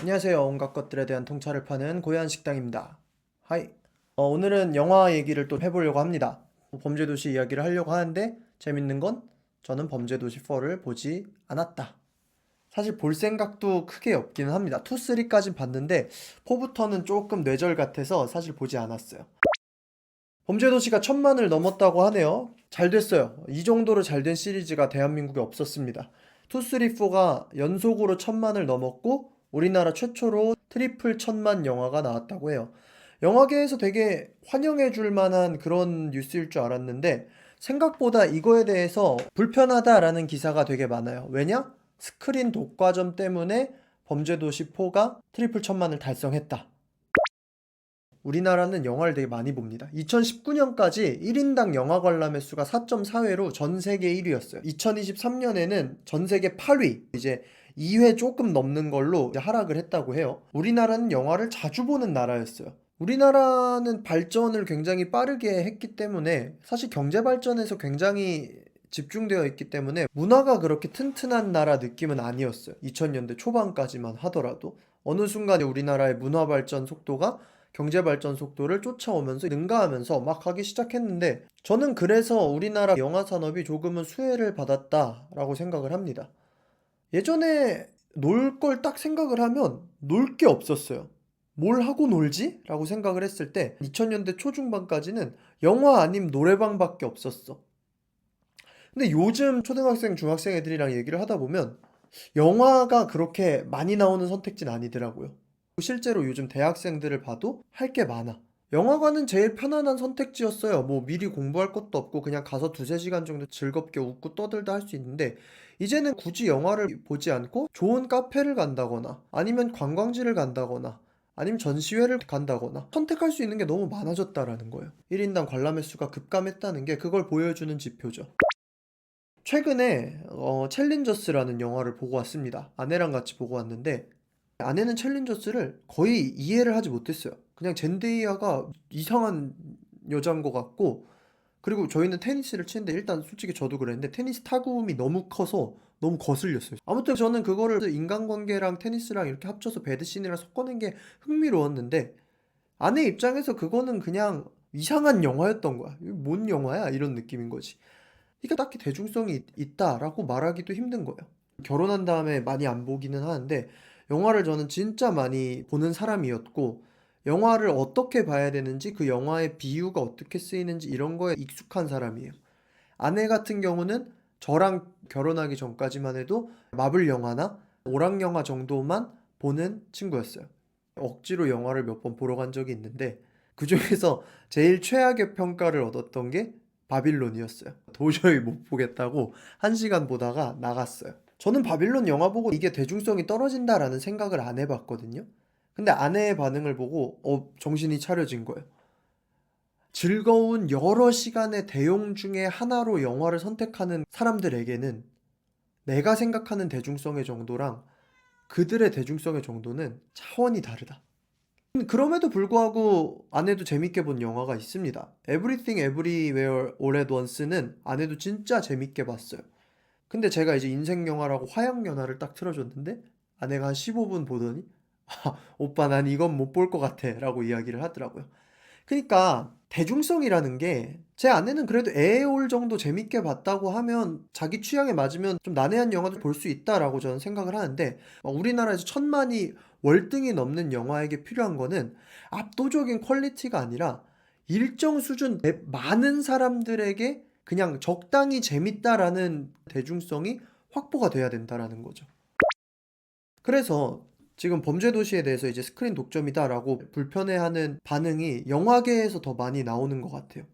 안녕하세요. 온갖 것들에 대한 통찰을 파는 고요한 식당입니다. 하이. 오늘은 영화 얘기를 또 해보려고 합니다. 범죄도시 이야기를 하려고 하는데 재밌는 건 저는 범죄도시 4를 보지 않았다. 사실 볼 생각도 크게 없기는 합니다. 2, 3까진 봤는데 4부터는 조금 뇌절 같아서 사실 보지 않았어요. 범죄도시가 1000만을 넘었다고 하네요. 잘 됐어요. 이 정도로 잘 된 시리즈가 대한민국에 없었습니다. 2, 3, 4가 연속으로 1000만을 넘었고 우리나라 최초로 트리플 1000만 영화가 나왔다고 해요. 영화계에서 되게 환영해 줄 만한 그런 뉴스일 줄 알았는데 생각보다 이거에 대해서 불편하다라는 기사가 되게 많아요. 왜냐? 스크린 독과점 때문에 범죄도시 4가 트리플 1000만을 달성했다. 우리나라는 영화를 되게 많이 봅니다. 2019년까지 1인당 영화 관람 횟수가 4.4회로 전 세계 1위였어요. 2023년에는 전 세계 8위, 이제 2회 조금 넘는 걸로 이제 하락을 했다고 해요. 우리나라는 영화를 자주 보는 나라였어요. 우리나라는 발전을 굉장히 빠르게 했기 때문에 사실 경제 발전에서 굉장히 집중되어 있기 때문에 문화가 그렇게 튼튼한 나라 느낌은 아니었어요. 2000년대 초반까지만 하더라도 어느 순간에 우리나라의 문화 발전 속도가 경제 발전 속도를 쫓아오면서 능가하면서 막 하기 시작했는데 저는 그래서 우리나라 영화 산업이 조금은 수혜를 받았다라고 생각을 합니다. 예전에 놀 걸 딱 생각을 하면 놀 게 없었어요. 뭘 하고 놀지? 라고 생각을 했을 때 2000년대 초중반까지는 영화 아님 노래방밖에 없었어. 근데 요즘 초등학생, 중학생 애들이랑 얘기를 하다 보면 영화가 그렇게 많이 나오는 선택지는 아니더라고요. 실제로 요즘 대학생들을 봐도 할 게 많아. 영화관은 제일 편안한 선택지였어요. 뭐 미리 공부할 것도 없고 그냥 가서 두세 시간 정도 즐겁게 웃고 떠들다 할 수 있는데 이제는 굳이 영화를 보지 않고 좋은 카페를 간다거나 아니면 관광지를 간다거나 아니면 전시회를 간다거나 선택할 수 있는 게 너무 많아졌다라는 거예요. 1인당 관람 횟수가 급감했다는 게 그걸 보여주는 지표죠. 최근에 챌린저스라는 영화를 보고 왔습니다. 아내랑 같이 보고 왔는데 아내는 챌린저스를 거의 이해를 하지 못했어요. 그냥 젠데이아가 이상한 여자인 것 같고 그리고 저희는 테니스를 치는데 일단 솔직히 저도 그랬는데 테니스 타구음이 너무 커서 너무 거슬렸어요. 아무튼 저는 그거를 인간관계랑 테니스랑 이렇게 합쳐서 배드신이랑 섞어낸 게 흥미로웠는데 아내 입장에서 그거는 그냥 이상한 영화였던 거야. 이거 뭔 영화야? 이런 느낌인 거지. 이게 딱히 대중성이 있다라고 말하기도 힘든 거예요. 결혼한 다음에 많이 안 보기는 하는데 영화를 저는 진짜 많이 보는 사람이었고 영화를 어떻게 봐야 되는지 그 영화의 비유가 어떻게 쓰이는지 이런 거에 익숙한 사람이에요. 아내 같은 경우는 저랑 결혼하기 전까지만 해도 마블 영화나 오락 영화 정도만 보는 친구였어요. 억지로 영화를 몇 번 보러 간 적이 있는데 그중에서 제일 최악의 평가를 얻었던 게 바빌론이었어요. 도저히 못 보겠다고 1시간 보다가 나갔어요. 저는 바빌론 영화 보고 이게 대중성이 떨어진다라는 생각을 안 해봤거든요. 근데 아내의 반응을 보고 정신이 차려진 거예요. 즐거운 여러 시간의 대용 중에 하나로 영화를 선택하는 사람들에게는 내가 생각하는 대중성의 정도랑 그들의 대중성의 정도는 차원이 다르다. 그럼에도 불구하고 아내도 재밌게 본 영화가 있습니다. Everything Everywhere All at Once는 아내도 진짜 재밌게 봤어요. 근데 제가 이제 인생 영화라고 화양연화를 딱 틀어줬는데 아내가 한 15분 보더니 오빠 난 이건 못 볼 것 같아 라고 이야기를 하더라고요. 그러니까 대중성이라는 게 제 아내는 그래도 에어올 정도 재밌게 봤다고 하면 자기 취향에 맞으면 좀 난해한 영화도 볼 수 있다라고 저는 생각을 하는데 우리나라에서 1000만이 월등히 넘는 영화에게 필요한 거는 압도적인 퀄리티가 아니라 일정 수준 많은 사람들에게 그냥 적당히 재밌다라는 대중성이 확보가 돼야 된다라는 거죠. 그래서 지금 범죄도시에 대해서 이제 스크린 독점이다라고 불편해하는 반응이 영화계에서 더 많이 나오는 것 같아요.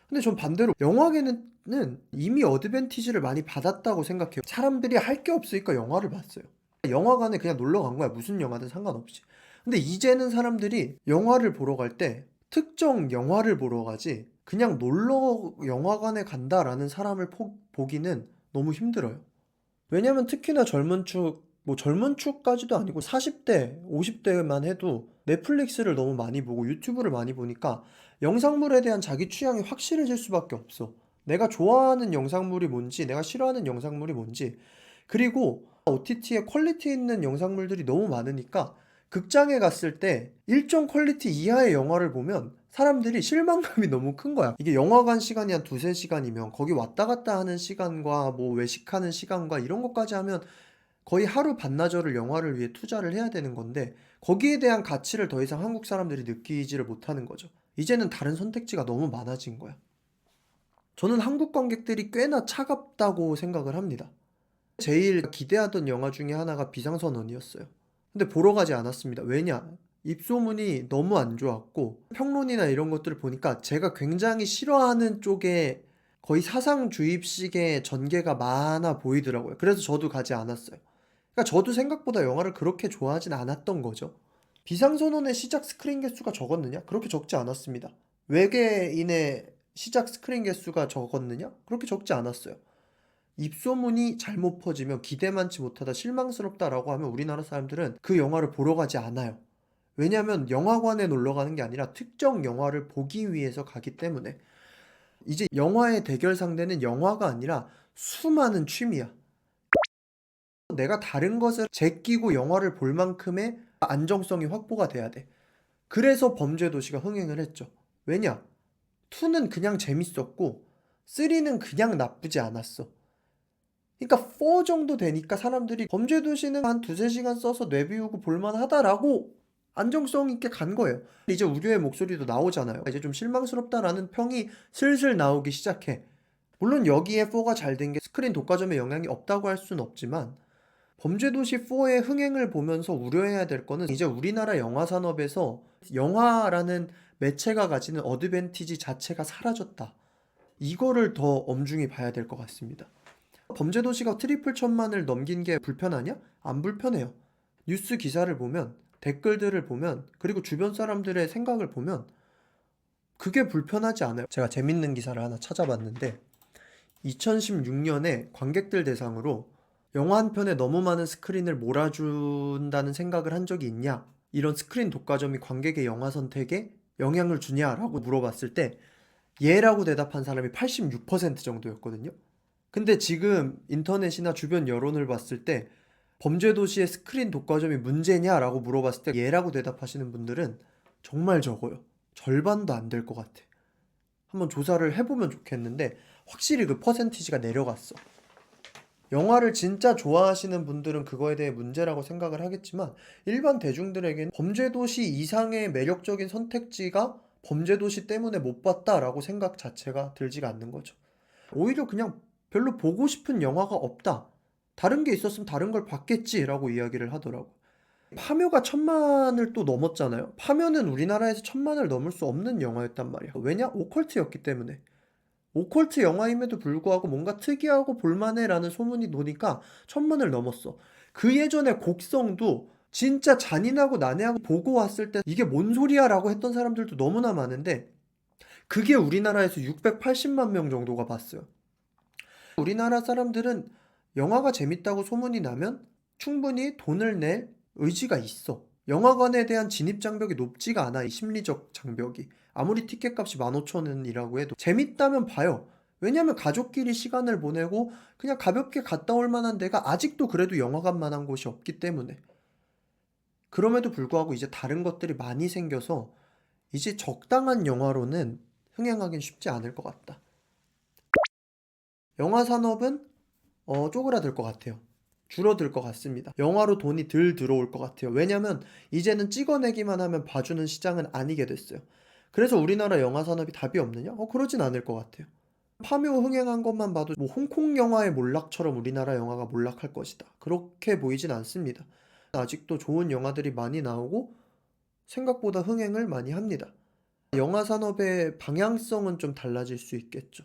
근데 전 반대로 영화계는 이미 어드밴티지를 많이 받았다고 생각해요. 사람들이 할 게 없으니까 영화를 봤어요. 영화관에 그냥 놀러 간 거야. 무슨 영화든 상관없이. 근데 이제는 사람들이 영화를 보러 갈 때 특정 영화를 보러 가지 그냥 놀러 영화관에 간다라는 사람을 보기는 너무 힘들어요. 왜냐면 특히나 젊은 축, 뭐 젊은 축까지도 아니고 40대, 50대만 해도 넷플릭스를 너무 많이 보고 유튜브를 많이 보니까 영상물에 대한 자기 취향이 확실해질 수밖에 없어. 내가 좋아하는 영상물이 뭔지, 내가 싫어하는 영상물이 뭔지, 그리고 OTT에 퀄리티 있는 영상물들이 너무 많으니까 극장에 갔을 때 일정 퀄리티 이하의 영화를 보면 사람들이 실망감이 너무 큰 거야. 이게 영화관 시간이 한 두세 시간이면 거기 왔다 갔다 하는 시간과 뭐 외식하는 시간과 이런 것까지 하면 거의 하루 반나절을 영화를 위해 투자를 해야 되는 건데 거기에 대한 가치를 더 이상 한국 사람들이 느끼지를 못하는 거죠. 이제는 다른 선택지가 너무 많아진 거야. 저는 한국 관객들이 꽤나 차갑다고 생각을 합니다. 제일 기대하던 영화 중에 하나가 비상선언이었어요. 근데 보러 가지 않았습니다. 왜냐? 입소문이 너무 안 좋았고 평론이나 이런 것들을 보니까 제가 굉장히 싫어하는 쪽에 거의 사상주입식의 전개가 많아 보이더라고요. 그래서 저도 가지 않았어요. 그러니까 저도 생각보다 영화를 그렇게 좋아하진 않았던 거죠. 비상선언의 시작 스크린 개수가 적었느냐? 그렇게 적지 않았습니다. 외계인의 시작 스크린 개수가 적었느냐? 그렇게 적지 않았어요. 입소문이 잘못 퍼지면 기대 많지 못하다 실망스럽다라고 하면 우리나라 사람들은 그 영화를 보러 가지 않아요. 왜냐하면 영화관에 놀러 가는 게 아니라 특정 영화를 보기 위해서 가기 때문에. 이제 영화의 대결 상대는 영화가 아니라 수많은 취미야. 내가 다른 것을 제끼고 영화를 볼 만큼의 안정성이 확보가 돼야 돼. 그래서 범죄도시가 흥행을 했죠. 왜냐? 2는 그냥 재밌었고 3는 그냥 나쁘지 않았어. 그러니까 4 정도 되니까 사람들이 범죄도시는 한 두세 시간 써서 내비우고 볼만하다라고 안정성 있게 간 거예요. 이제 우려의 목소리도 나오잖아요. 이제 좀 실망스럽다라는 평이 슬슬 나오기 시작해. 물론 여기에 4가 잘 된 게 스크린 독과점에 영향이 없다고 할 수는 없지만 범죄도시 4의 흥행을 보면서 우려해야 될 거는 이제 우리나라 영화 산업에서 영화라는 매체가 가지는 어드밴티지 자체가 사라졌다. 이거를 더 엄중히 봐야 될 것 같습니다. 범죄도시가 트리플 천만을 넘긴 게 불편하냐? 안 불편해요. 뉴스 기사를 보면, 댓글들을 보면, 그리고 주변 사람들의 생각을 보면 그게 불편하지 않아요. 제가 재밌는 기사를 하나 찾아봤는데 2016년에 관객들 대상으로 영화 한 편에 너무 많은 스크린을 몰아준다는 생각을 한 적이 있냐? 이런 스크린 독과점이 관객의 영화 선택에 영향을 주냐라고 물어봤을 때 예라고 대답한 사람이 86% 정도였거든요. 근데 지금 인터넷이나 주변 여론을 봤을 때 범죄도시의 스크린 독과점이 문제냐라고 물어봤을 때 예라고 대답하시는 분들은 정말 적어요. 절반도 안 될 것 같아. 한번 조사를 해보면 좋겠는데 확실히 그 퍼센티지가 내려갔어. 영화를 진짜 좋아하시는 분들은 그거에 대해 문제라고 생각을 하겠지만 일반 대중들에게는 범죄도시 이상의 매력적인 선택지가 범죄도시 때문에 못 봤다라고 생각 자체가 들지가 않는 거죠. 오히려 그냥 별로 보고 싶은 영화가 없다. 다른 게 있었으면 다른 걸 봤겠지라고 이야기를 하더라고. 파묘가 1000만을 또 넘었잖아요. 파묘는 우리나라에서 1000만을 넘을 수 없는 영화였단 말이야. 왜냐? 오컬트였기 때문에. 오컬트 영화임에도 불구하고 뭔가 특이하고 볼만해라는 소문이 도니까 1000만을 넘었어. 그 예전에 곡성도 진짜 잔인하고 난해하고 보고 왔을 때 이게 뭔 소리야 라고 했던 사람들도 너무나 많은데 그게 우리나라에서 680만 명 정도가 봤어요. 우리나라 사람들은 영화가 재밌다고 소문이 나면 충분히 돈을 낼 의지가 있어. 영화관에 대한 진입 장벽이 높지가 않아, 이 심리적 장벽이. 아무리 티켓값이 15,000원이라고 해도 재밌다면 봐요. 왜냐면 가족끼리 시간을 보내고 그냥 가볍게 갔다 올 만한 데가 아직도 그래도 영화관만한 곳이 없기 때문에. 그럼에도 불구하고 이제 다른 것들이 많이 생겨서 이제 적당한 영화로는 흥행하긴 쉽지 않을 것 같다. 영화 산업은 쪼그라들 것 같아요. 줄어들 것 같습니다. 영화로 돈이 덜 들어올 것 같아요. 왜냐면 이제는 찍어내기만 하면 봐주는 시장은 아니게 됐어요. 그래서 우리나라 영화 산업이 답이 없느냐? 그러진 않을 것 같아요. 파묘 흥행한 것만 봐도 뭐 홍콩 영화의 몰락처럼 우리나라 영화가 몰락할 것이다. 그렇게 보이진 않습니다. 아직도 좋은 영화들이 많이 나오고 생각보다 흥행을 많이 합니다. 영화 산업의 방향성은 좀 달라질 수 있겠죠.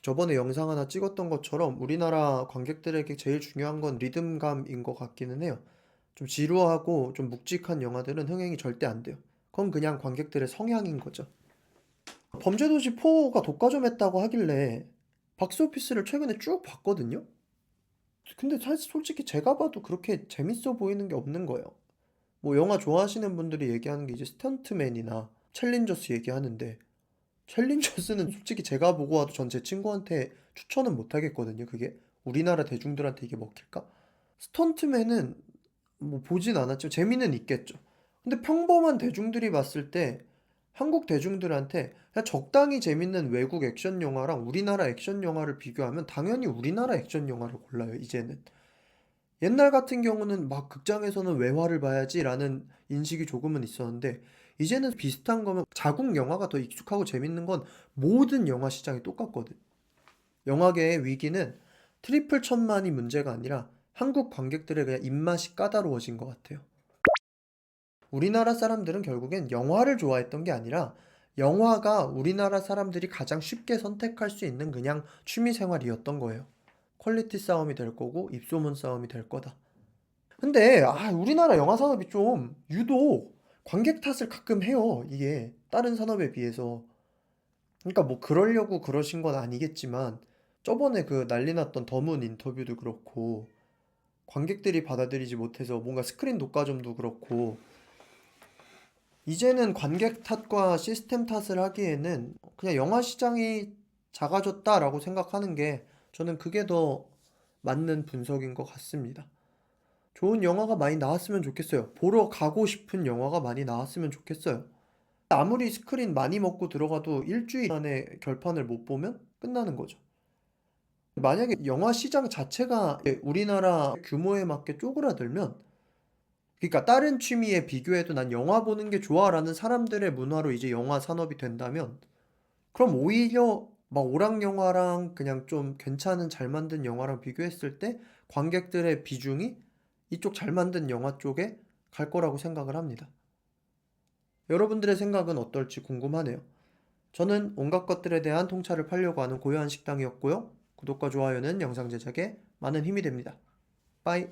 저번에 영상 하나 찍었던 것처럼 우리나라 관객들에게 제일 중요한 건 리듬감인 것 같기는 해요. 좀 지루하고 좀 묵직한 영화들은 흥행이 절대 안 돼요. 그건 그냥 관객들의 성향인 거죠. 범죄도시 4가 독과점 했다고 하길래 박스오피스를 최근에 쭉 봤거든요. 근데 사실 솔직히 제가 봐도 그렇게 재밌어 보이는 게 없는 거예요. 뭐 영화 좋아하시는 분들이 얘기하는 게 이제 스턴트맨이나 챌린저스 얘기하는데 챌린저스는 솔직히 제가 보고 와도 전 제 친구한테 추천은 못 하겠거든요. 그게 우리나라 대중들한테 이게 먹힐까? 스턴트맨은 뭐 보진 않았죠. 재미는 있겠죠. 근데 평범한 대중들이 봤을 때 한국 대중들한테 그냥 적당히 재밌는 외국 액션 영화랑 우리나라 액션 영화를 비교하면 당연히 우리나라 액션 영화를 골라요, 이제는. 옛날 같은 경우는 막 극장에서는 외화를 봐야지라는 인식이 조금은 있었는데 이제는 비슷한 거면 자국 영화가 더 익숙하고 재밌는 건 모든 영화 시장이 똑같거든. 영화계의 위기는 트리플 천만이 문제가 아니라 한국 관객들의 그냥 입맛이 까다로워진 것 같아요. 우리나라 사람들은 결국엔 영화를 좋아했던 게 아니라 영화가 우리나라 사람들이 가장 쉽게 선택할 수 있는 그냥 취미 생활이었던 거예요. 퀄리티 싸움이 될 거고 입소문 싸움이 될 거다. 근데 우리나라 영화 산업이 좀 유독 관객 탓을 가끔 해요. 이게 다른 산업에 비해서. 그러니까 뭐 그러려고 그러신 건 아니겠지만 저번에 그 난리 났던 더문 인터뷰도 그렇고 관객들이 받아들이지 못해서 뭔가 스크린 독과점도 그렇고 이제는 관객 탓과 시스템 탓을 하기에는 그냥 영화 시장이 작아졌다라고 생각하는 게 저는 그게 더 맞는 분석인 것 같습니다. 좋은 영화가 많이 나왔으면 좋겠어요. 보러 가고 싶은 영화가 많이 나왔으면 좋겠어요. 아무리 스크린 많이 먹고 들어가도 일주일 안에 결판을 못 보면 끝나는 거죠. 만약에 영화 시장 자체가 우리나라 규모에 맞게 쪼그라들면, 그러니까 다른 취미에 비교해도 난 영화 보는 게 좋아라는 사람들의 문화로 이제 영화 산업이 된다면, 그럼 오히려 막 오락 영화랑 그냥 좀 괜찮은 잘 만든 영화랑 비교했을 때 관객들의 비중이 이쪽 잘 만든 영화 쪽에 갈 거라고 생각을 합니다. 여러분들의 생각은 어떨지 궁금하네요. 저는 온갖 것들에 대한 통찰을 팔려고 하는 고요한 식당이었고요. 구독과 좋아요는 영상 제작에 많은 힘이 됩니다. 빠이.